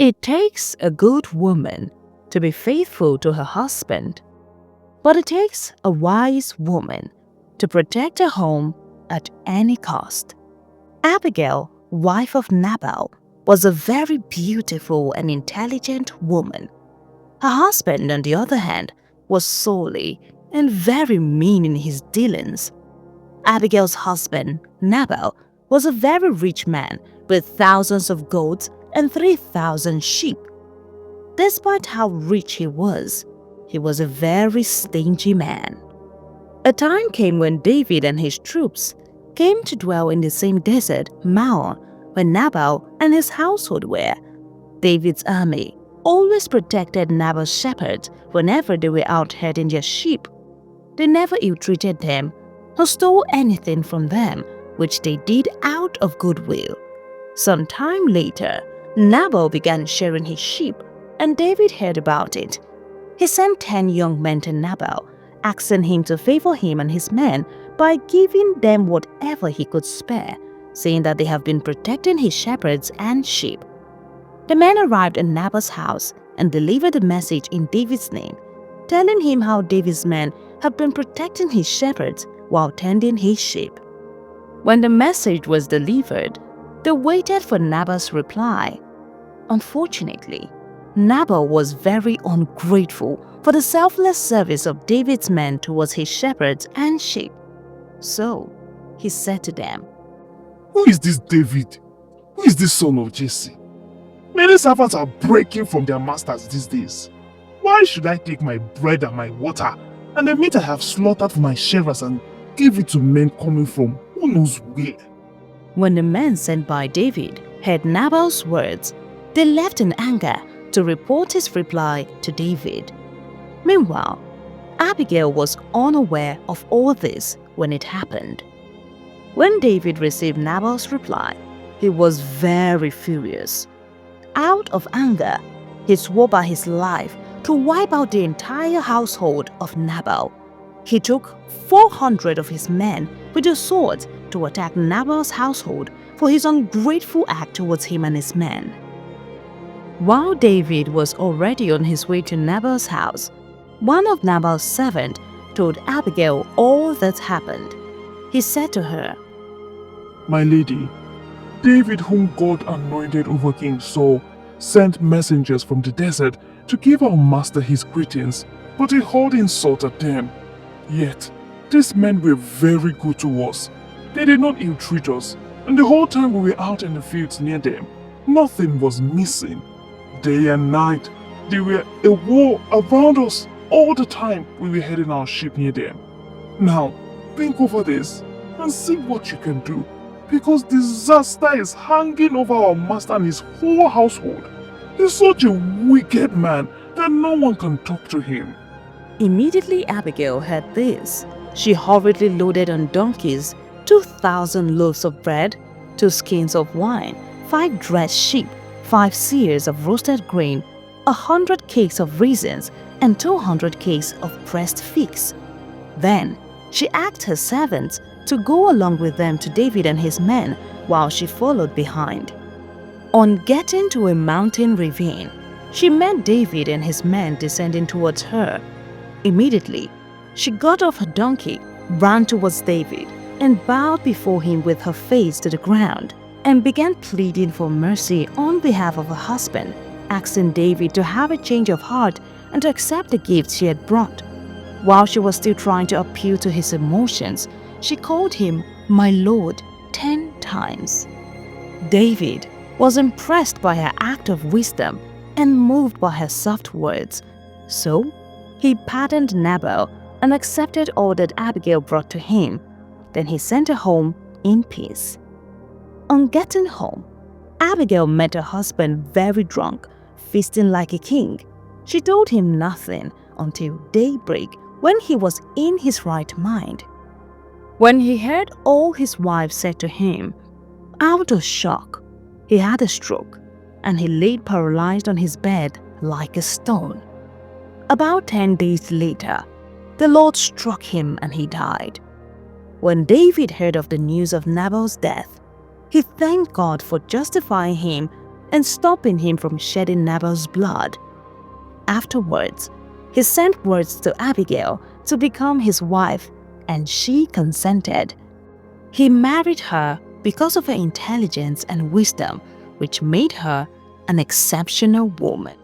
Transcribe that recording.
It takes a good woman to be faithful to her husband, but it takes a wise woman to protect her home at any cost. Abigail, wife of Nabal, was a very beautiful and intelligent woman. Her husband, on the other hand, was surly and very mean in his dealings. Abigail's husband, Nabal, was a very rich man with thousands of goats and 3,000 sheep. Despite how rich he was a very stingy man. A time came when David and his troops came to dwell in the same desert, Maon, where Nabal and his household were. David's army always protected Nabal's shepherds whenever they were out herding their sheep. They never ill-treated them or stole anything from them, which they did out of goodwill. Some time later, Nabal began shearing his sheep, and David heard about it. He sent 10 young men to Nabal, asking him to favor him and his men by giving them whatever he could spare, saying that they have been protecting his shepherds and sheep. The men arrived at Nabal's house and delivered a message in David's name, telling him how David's men have been protecting his shepherds while tending his sheep. When the message was delivered, they waited for Nabal's reply. Unfortunately, Nabal was very ungrateful for the selfless service of David's men towards his shepherds and sheep. So he said to them, "Who is this David? Who is this son of Jesse? Many servants are breaking from their masters these days. Why should I take my bread and my water and the meat I have slaughtered for my shearers and give it to men coming from who knows where?" When the men sent by David heard Nabal's words, they left in anger to report his reply to David. Meanwhile, Abigail was unaware of all this when it happened. When David received Nabal's reply, he was very furious. Out of anger, he swore by his life to wipe out the entire household of Nabal. He took 400 of his men with a sword to attack Nabal's household for his ungrateful act towards him and his men. While David was already on his way to Nabal's house, one of Nabal's servants told Abigail all that happened. He said to her, "My lady, David, whom God anointed over King Saul, sent messengers from the desert to give our master his greetings, but he hurled insult at them. Yet, these men were very good to us. They did not ill-treat us, and the whole time we were out in the fields near them, nothing was missing. Day and night, they were a wall around us all the time we were heading our sheep near them. Now, think over this and see what you can do, because disaster is hanging over our master and his whole household. He's such a wicked man that no one can talk to him." Immediately Abigail heard this, she hurriedly loaded on donkeys 2,000 loaves of bread, 2 skins of wine, 5 dressed sheep, 5 seers of roasted grain, 100 cakes of raisins, and 200 cakes of pressed figs. Then she asked her servants to go along with them to David and his men while she followed behind. On getting to a mountain ravine, she met David and his men descending towards her. Immediately, she got off her donkey, ran towards David, and bowed before him with her face to the ground, and began pleading for mercy on behalf of her husband, asking David to have a change of heart and to accept the gifts she had brought. While she was still trying to appeal to his emotions, she called him "my lord" 10 times. David was impressed by her act of wisdom and moved by her soft words. So he pardoned Nabal and accepted all that Abigail brought to him. Then he sent her home in peace. On getting home, Abigail met her husband very drunk, feasting like a king. She told him nothing until daybreak, when he was in his right mind. When he heard all his wife said to him, out of shock, he had a stroke, and he lay paralyzed on his bed like a stone. About 10 days later, the Lord struck him and he died. When David heard of the news of Nabal's death, he thanked God for justifying him and stopping him from shedding Nabal's blood. Afterwards, he sent words to Abigail to become his wife, and she consented. He married her because of her intelligence and wisdom, which made her an exceptional woman.